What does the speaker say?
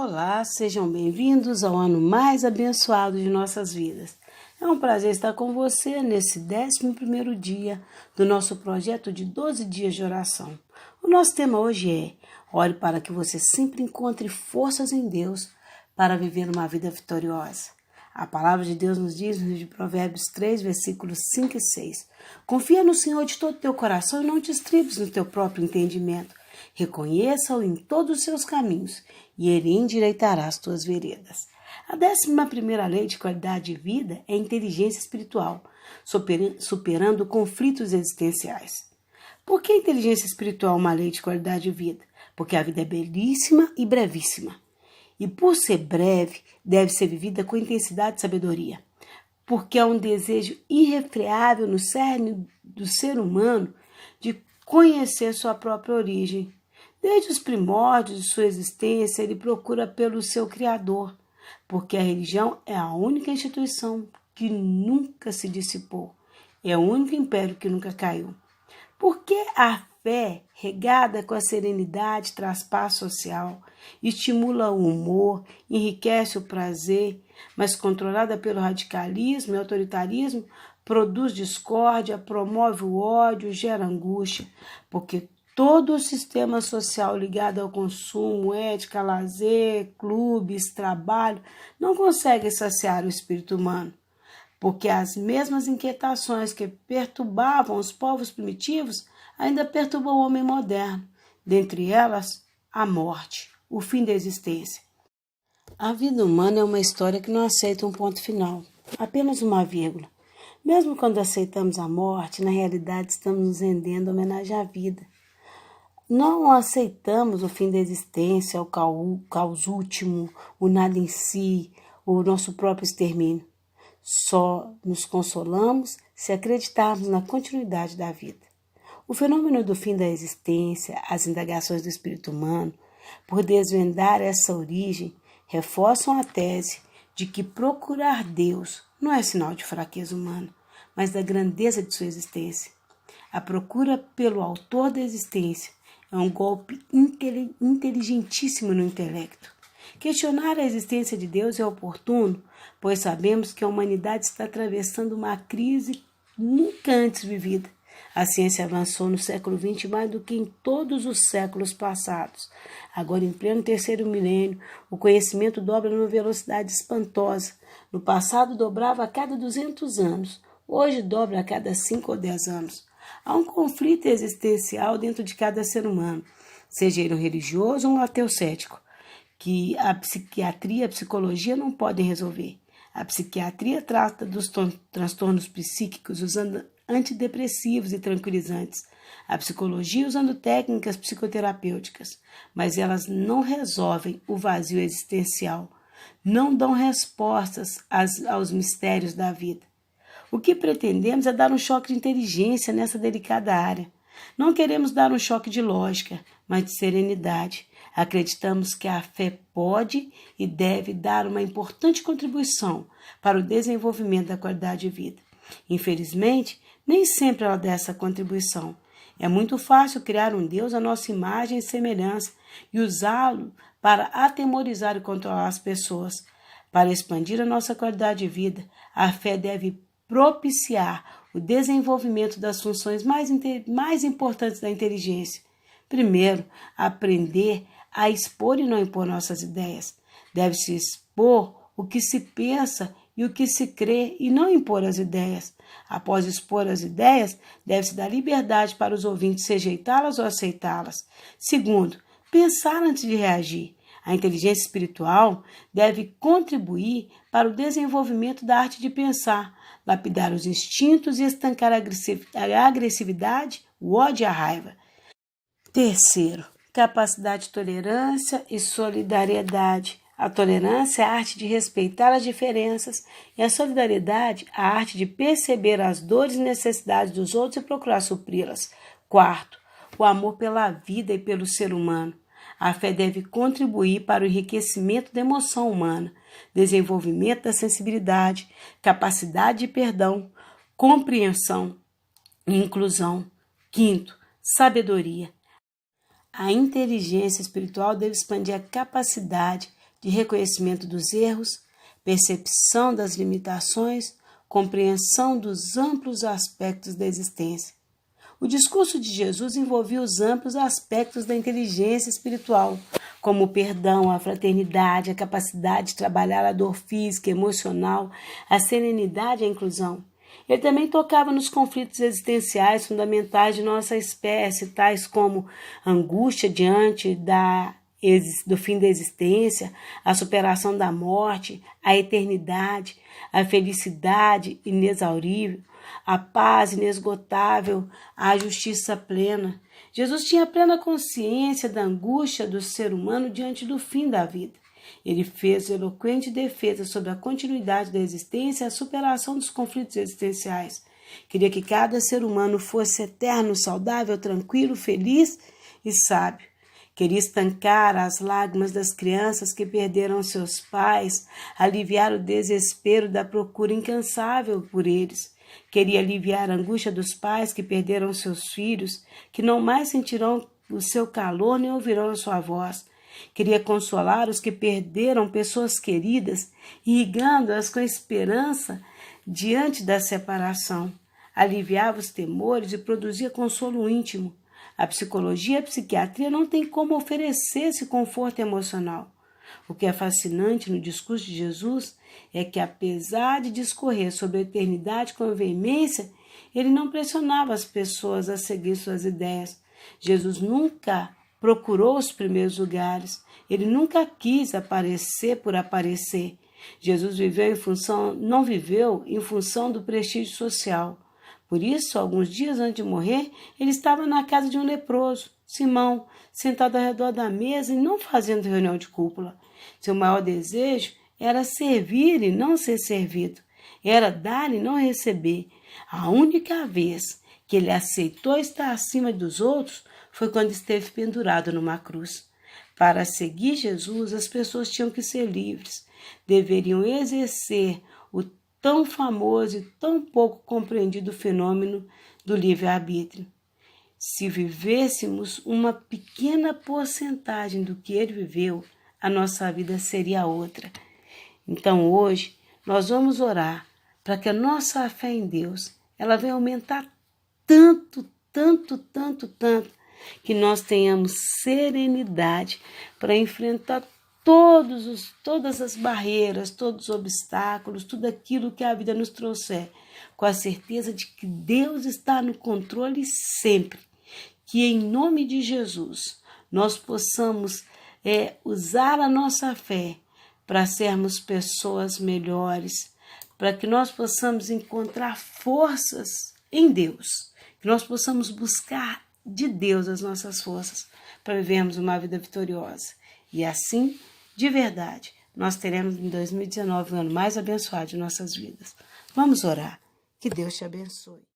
Olá, sejam bem-vindos ao ano mais abençoado de nossas vidas. É um prazer estar com você nesse 11º dia do nosso projeto de 12 dias de oração. O nosso tema hoje é: ore para que você sempre encontre forças em Deus para viver uma vida vitoriosa. A palavra de Deus nos diz no livro de Provérbios 3, versículos 5 e 6. Confia no Senhor de todo o teu coração e não te estribes no teu próprio entendimento. Reconheça-o em todos os seus caminhos e ele endireitará as tuas veredas. A 11ª lei de qualidade de vida é a inteligência espiritual, superando conflitos existenciais. Por que a inteligência espiritual é uma lei de qualidade de vida? Porque a vida é belíssima e brevíssima. E por ser breve, deve ser vivida com intensidade e sabedoria. Porque há um desejo irrefreável no cerne do ser humano de conhecer sua própria origem. Desde os primórdios de sua existência, ele procura pelo seu Criador, porque a religião é a única instituição que nunca se dissipou, é o único império que nunca caiu. Porque a fé, regada com a serenidade, traz paz social, estimula o humor, enriquece o prazer, mas controlada pelo radicalismo e autoritarismo, produz discórdia, promove o ódio, gera angústia, porque todo o sistema social ligado ao consumo, ética, lazer, clubes, trabalho, não consegue saciar o espírito humano, porque as mesmas inquietações que perturbavam os povos primitivos ainda perturbam o homem moderno, dentre elas a morte, o fim da existência. A vida humana é uma história que não aceita um ponto final, apenas uma vírgula. Mesmo quando aceitamos a morte, na realidade estamos nos rendendo homenagem à vida. Não aceitamos o fim da existência, o caos último, o nada em si, o nosso próprio extermínio. Só nos consolamos se acreditarmos na continuidade da vida. O fenômeno do fim da existência, as indagações do espírito humano, por desvendar essa origem, reforçam a tese de que procurar Deus não é sinal de fraqueza humana, mas da grandeza de sua existência. A procura pelo autor da existência é um golpe inteligentíssimo no intelecto. Questionar a existência de Deus é oportuno, pois sabemos que a humanidade está atravessando uma crise nunca antes vivida. A ciência avançou no século XX mais do que em todos os séculos passados. Agora, em pleno terceiro milênio, o conhecimento dobra numa velocidade espantosa. No passado, dobrava a cada 200 anos. Hoje, dobra a cada 5 ou 10 anos. Há um conflito existencial dentro de cada ser humano, seja ele um religioso ou um ateu cético, que a psiquiatria e a psicologia não podem resolver. A psiquiatria trata dos transtornos psíquicos usando antidepressivos e tranquilizantes. A psicologia usando técnicas psicoterapêuticas, mas elas não resolvem o vazio existencial, não dão respostas aos mistérios da vida. O que pretendemos é dar um choque de inteligência nessa delicada área. Não queremos dar um choque de lógica, mas de serenidade. Acreditamos que a fé pode e deve dar uma importante contribuição para o desenvolvimento da qualidade de vida. Infelizmente, nem sempre ela dá essa contribuição. É muito fácil criar um Deus à nossa imagem e semelhança e usá-lo para atemorizar e controlar as pessoas. Para expandir a nossa qualidade de vida, a fé deve propiciar o desenvolvimento das funções mais importantes da inteligência. Primeiro, aprender a expor e não impor nossas ideias. Deve-se expor o que se pensa e o que se crê e não impor as ideias. Após expor as ideias, deve-se dar liberdade para os ouvintes rejeitá-las ou aceitá-las. Segundo, pensar antes de reagir. A inteligência espiritual deve contribuir para o desenvolvimento da arte de pensar, lapidar os instintos e estancar a agressividade, o ódio e a raiva. Terceiro, capacidade de tolerância e solidariedade. A tolerância é a arte de respeitar as diferenças e a solidariedade a arte de perceber as dores e necessidades dos outros e procurar supri-las. Quarto, o amor pela vida e pelo ser humano. A fé deve contribuir para o enriquecimento da emoção humana, desenvolvimento da sensibilidade, capacidade de perdão, compreensão e inclusão. Quinto, sabedoria. A inteligência espiritual deve expandir a capacidade de reconhecimento dos erros, percepção das limitações, compreensão dos amplos aspectos da existência. O discurso de Jesus envolvia os amplos aspectos da inteligência espiritual, como o perdão, a fraternidade, a capacidade de trabalhar a dor física, emocional, a serenidade e a inclusão. Ele também tocava nos conflitos existenciais fundamentais de nossa espécie, tais como a angústia diante do fim da existência, a superação da morte, a eternidade, a felicidade inexaurível, a paz inesgotável, a justiça plena. Jesus tinha plena consciência da angústia do ser humano diante do fim da vida. Ele fez eloquente defesa sobre a continuidade da existência e a superação dos conflitos existenciais. Queria que cada ser humano fosse eterno, saudável, tranquilo, feliz e sábio. Queria estancar as lágrimas das crianças que perderam seus pais, aliviar o desespero da procura incansável por eles. Queria aliviar a angústia dos pais que perderam seus filhos, que não mais sentirão o seu calor nem ouvirão a sua voz. Queria consolar os que perderam pessoas queridas, irrigando-as com esperança diante da separação. Aliviava os temores e produzia consolo íntimo. A psicologia e a psiquiatria não têm como oferecer esse conforto emocional. O que é fascinante no discurso de Jesus é que, apesar de discorrer sobre a eternidade com veemência, ele não pressionava as pessoas a seguir suas ideias. Jesus nunca procurou os primeiros lugares. Ele nunca quis aparecer por aparecer. Jesus não viveu em função do prestígio social. Por isso, alguns dias antes de morrer, ele estava na casa de um leproso, Simão, sentado ao redor da mesa e não fazendo reunião de cúpula. Seu maior desejo era servir e não ser servido. Era dar e não receber. A única vez que ele aceitou estar acima dos outros foi quando esteve pendurado numa cruz. Para seguir Jesus, as pessoas tinham que ser livres. Deveriam exercer o tão famoso e tão pouco compreendido fenômeno do livre-arbítrio. Se vivêssemos uma pequena porcentagem do que ele viveu, a nossa vida seria outra. Então hoje nós vamos orar para que a nossa fé em Deus ela venha aumentar tanto, que nós tenhamos serenidade para enfrentar todas as barreiras, todos os obstáculos, tudo aquilo que a vida nos trouxer, com a certeza de que Deus está no controle sempre. Que em nome de Jesus nós possamos usar a nossa fé para sermos pessoas melhores, para que nós possamos encontrar forças em Deus, que nós possamos buscar de Deus as nossas forças para vivermos uma vida vitoriosa. E assim, de verdade, nós teremos em 2019 o ano mais abençoado de nossas vidas. Vamos orar. Que Deus te abençoe.